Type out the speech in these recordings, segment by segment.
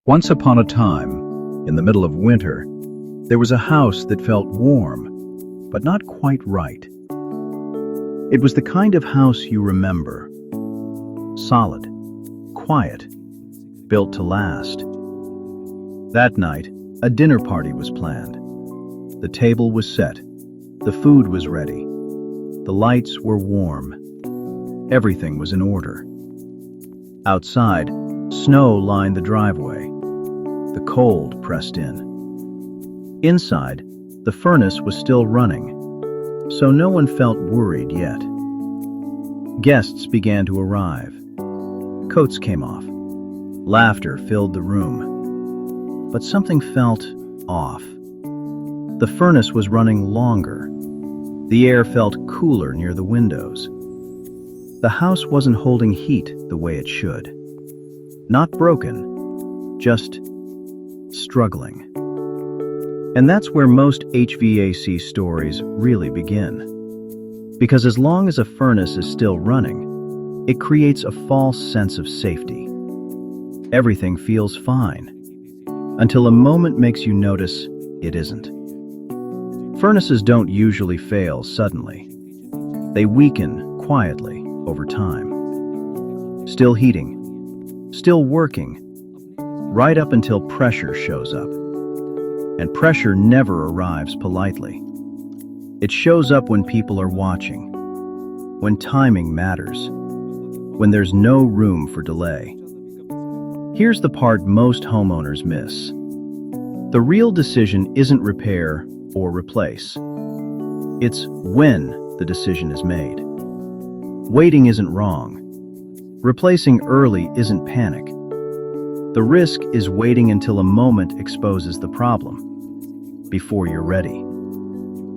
Once upon a time, in the middle of winter, there was a house that felt warm, but not quite right. It was the kind of house you remember. Solid, quiet, built to last. That night, a dinner party was planned. The table was set. The food was ready. The lights were warm. Everything was in order. Outside, snow lined the driveway. The cold pressed in. Inside, the furnace was still running, so no one felt worried yet. Guests began to arrive. Coats came off. Laughter filled the room. But something felt off. The furnace was running longer. The air felt cooler near the windows. The house wasn't holding heat the way it should. Not broken, just struggling. And that's where most HVAC stories really begin. Because as long as a furnace is still running, it creates a false sense of safety. Everything feels fine, until a moment makes you notice it isn't. Furnaces don't usually fail suddenly. They weaken quietly over time. Still heating, still working, right up until pressure shows up. And pressure never arrives politely. It shows up when people are watching, when timing matters, when there's no room for delay. Here's the part most homeowners miss. The real decision isn't repair or replace. It's when the decision is made. Waiting isn't wrong. Replacing early isn't panic. The risk is waiting until a moment exposes the problem, before you're ready.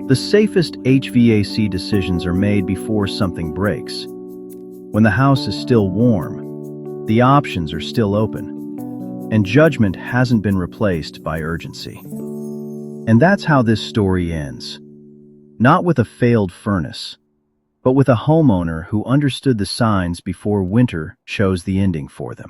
The safest HVAC decisions are made before something breaks. When the house is still warm, the options are still open, and judgment hasn't been replaced by urgency. And that's how this story ends. Not with a failed furnace, but with a homeowner who understood the signs before winter chose the ending for them.